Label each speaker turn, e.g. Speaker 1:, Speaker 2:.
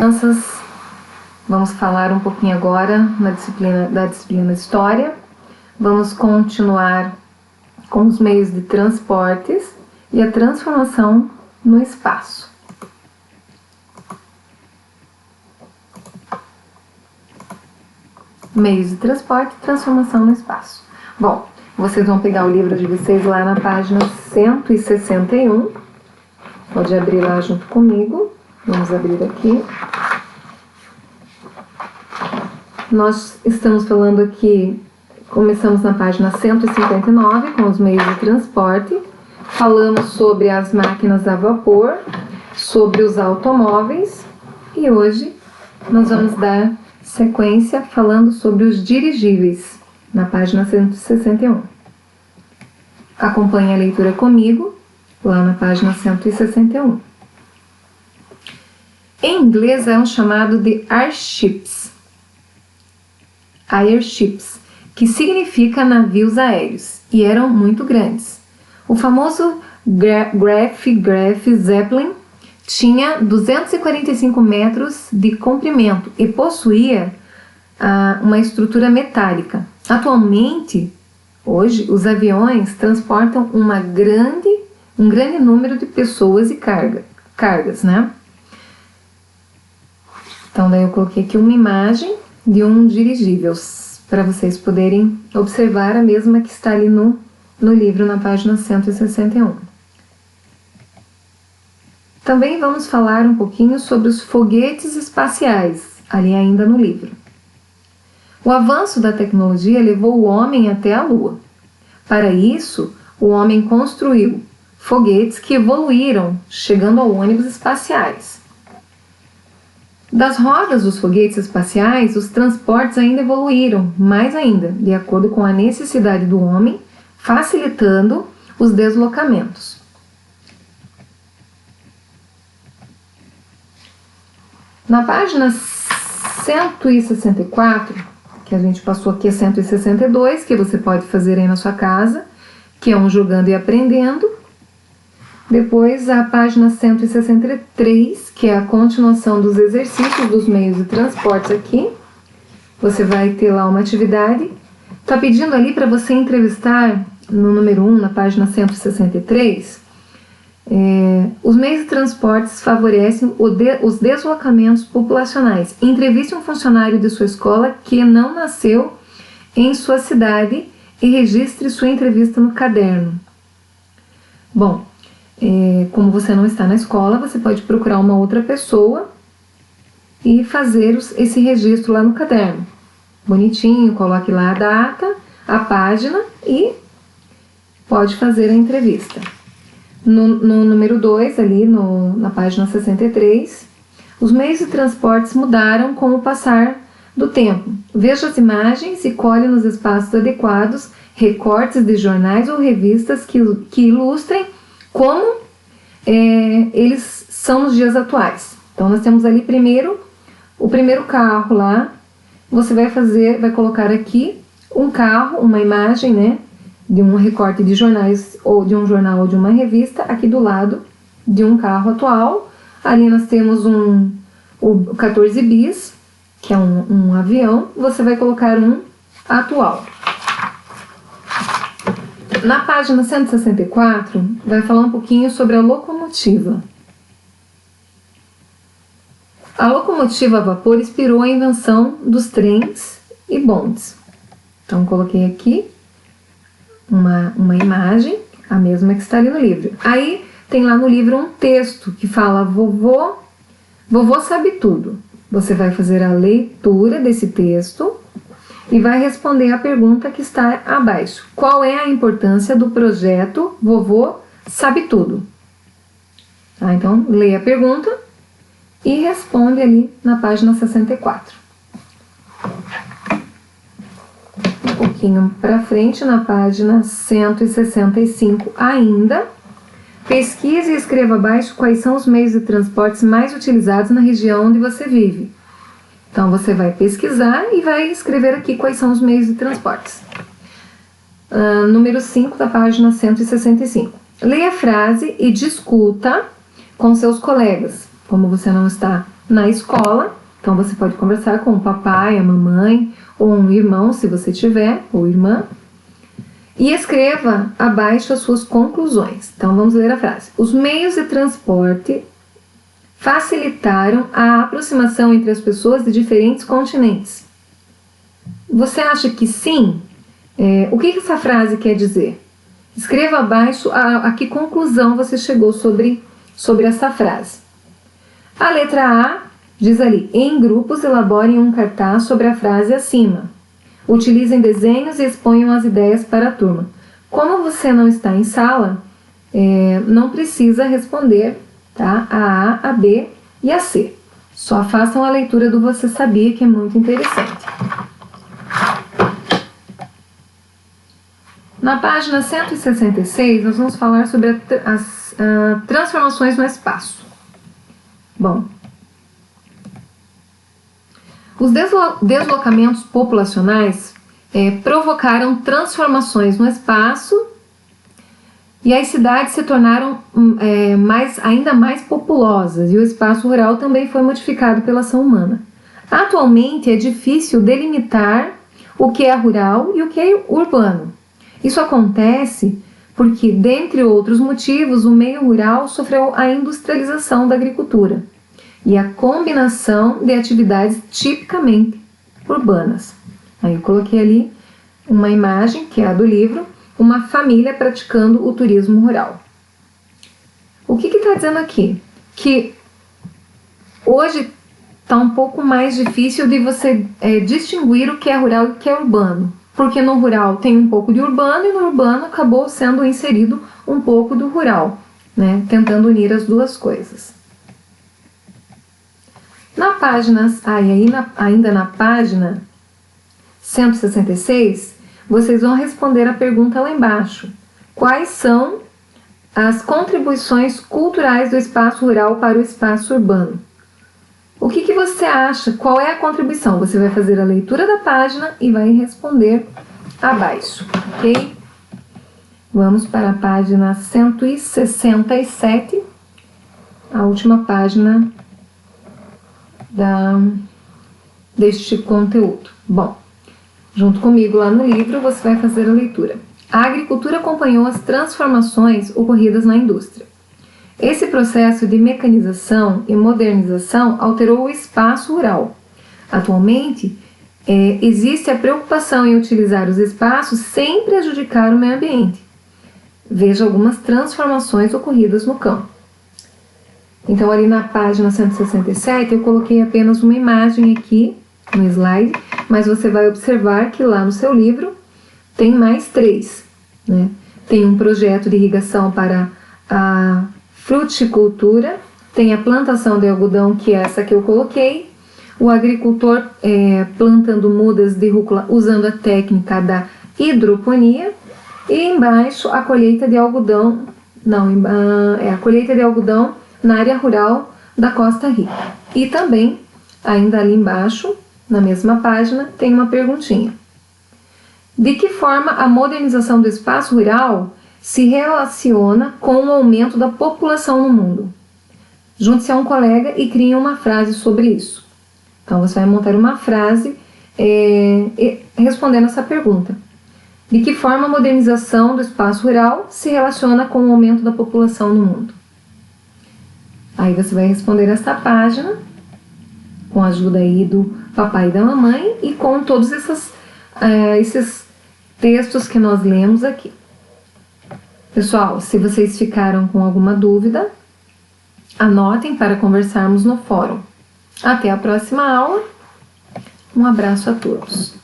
Speaker 1: Crianças, vamos falar um pouquinho agora da disciplina História. Vamos continuar com os meios de transportes e a transformação no espaço. Meios de transporte e transformação no espaço. Bom, vocês vão pegar o livro de vocês lá na página 161. Pode abrir lá junto comigo. Vamos abrir aqui. Nós estamos falando aqui, começamos na página 159 com os meios de transporte. Falamos sobre as máquinas a vapor, sobre os automóveis e hoje nós vamos dar sequência falando sobre os dirigíveis, na página 161. Acompanhe a leitura comigo, lá na página 161. Em inglês é um chamado de airships, que significa navios aéreos, e eram muito grandes. O famoso Graf Zeppelin tinha 245 metros de comprimento e possuía uma estrutura metálica. Atualmente, hoje, os aviões transportam um grande número de pessoas e cargas, né? Então, daí eu coloquei aqui uma imagem de um dirigível, para vocês poderem observar a mesma que está ali no livro, na página 161. Também vamos falar um pouquinho sobre os foguetes espaciais, ali ainda no livro. O avanço da tecnologia levou o homem até a Lua. Para isso, o homem construiu foguetes que evoluíram, chegando a ônibus espaciais. Das rodas dos foguetes espaciais, os transportes ainda evoluíram, mais ainda, de acordo com a necessidade do homem, facilitando os deslocamentos. Na página 164, que a gente passou aqui a 162, que você pode fazer aí na sua casa, que é um jogando e aprendendo. Depois a página 163, que é a continuação dos exercícios dos meios de transporte aqui. Você vai ter lá uma atividade. Está pedindo ali para você entrevistar, no número 1, na página 163, os meios de transportes favorecem os deslocamentos populacionais. Entreviste um funcionário de sua escola que não nasceu em sua cidade e registre sua entrevista no caderno. Bom, como você não está na escola, você pode procurar uma outra pessoa e fazer esse registro lá no caderno. Bonitinho, coloque lá a data, a página e pode fazer a entrevista. No número 2, ali na página 63, os meios de transportes mudaram com o passar do tempo. Veja as imagens e colhe nos espaços adequados recortes de jornais ou revistas que ilustrem como eles são nos dias atuais. Então, nós temos ali o primeiro carro lá. Você vai colocar aqui um carro, uma imagem, né, de um recorte de jornais, ou de um jornal ou de uma revista, aqui do lado de um carro atual. Ali nós temos o 14 bis, que é um avião. Você vai colocar um atual. Na página 164, vai falar um pouquinho sobre a locomotiva. A locomotiva a vapor inspirou a invenção dos trens e bondes. Então, coloquei aqui uma imagem, a mesma que está ali no livro. Aí, tem lá no livro um texto que fala: vovô sabe tudo. Você vai fazer a leitura desse texto e vai responder a pergunta que está abaixo. Qual é a importância do projeto Vovô Sabe Tudo? Então, leia a pergunta e responde ali na página 64. Um pouquinho para frente, na página 165 ainda, pesquise e escreva abaixo quais são os meios de transportes mais utilizados na região onde você vive. Então, você vai pesquisar e vai escrever aqui quais são os meios de transportes. Número 5 da página 165. Leia a frase e discuta com seus colegas. Como você não está na escola. Então você pode conversar com o papai, a mamãe ou um irmão, se você tiver, ou irmã. E escreva abaixo as suas conclusões. Então vamos ler a frase. Os meios de transporte facilitaram a aproximação entre as pessoas de diferentes continentes. Você acha que sim? O que essa frase quer dizer? Escreva abaixo a que conclusão você chegou sobre essa frase. A letra A diz ali: em grupos elaborem um cartaz sobre a frase acima. Utilizem desenhos e exponham as ideias para a turma. Como você não está em sala, não precisa responder, tá? A, a B e a C. Só façam a leitura do Você Sabia, que é muito interessante. Na página 166, nós vamos falar sobre as transformações no espaço. Bom, os deslocamentos populacionais provocaram transformações no espaço e as cidades se tornaram ainda mais populosas e o espaço rural também foi modificado pela ação humana. Atualmente é difícil delimitar o que é rural e o que é urbano. Isso acontece porque, dentre outros motivos, o meio rural sofreu a industrialização da agricultura e a combinação de atividades tipicamente urbanas. Aí eu coloquei ali uma imagem, que é a do livro, uma família praticando o turismo rural. O que está dizendo aqui? Que hoje está um pouco mais difícil de você distinguir o que é rural e o que é urbano. Porque no rural tem um pouco de urbano e no urbano acabou sendo inserido um pouco do rural, né? Tentando unir as duas coisas. Na página, ainda na página 166, vocês vão responder a pergunta lá embaixo. Quais são as contribuições culturais do espaço rural para o espaço urbano? O que você acha? Qual é a contribuição? Você vai fazer a leitura da página e vai responder abaixo, ok? Vamos para a página 167, a última página deste conteúdo. Bom, junto comigo lá no livro você vai fazer a leitura. A agricultura acompanhou as transformações ocorridas na indústria. Esse processo de mecanização e modernização alterou o espaço rural. Atualmente, existe a preocupação em utilizar os espaços sem prejudicar o meio ambiente. Veja algumas transformações ocorridas no campo. Então, ali na página 167, eu coloquei apenas uma imagem aqui no slide, mas você vai observar que lá no seu livro tem mais 3, né? Tem um projeto de irrigação para a fruticultura, tem a plantação de algodão, que é essa que eu coloquei, o agricultor plantando mudas de rúcula usando a técnica da hidroponia, e embaixo a colheita de algodão, a colheita de algodão na área rural da Costa Rica. E também, ainda ali embaixo, na mesma página, tem uma perguntinha. De que forma a modernização do espaço rural se relaciona com o aumento da população no mundo? Junte-se a um colega e crie uma frase sobre isso. Então, você vai montar uma frase respondendo essa pergunta. De que forma a modernização do espaço rural se relaciona com o aumento da população no mundo? Aí você vai responder essa página, com a ajuda aí do papai e da mamãe, e com todos esses textos que nós lemos aqui. Pessoal, se vocês ficaram com alguma dúvida, anotem para conversarmos no fórum. Até a próxima aula. Um abraço a todos.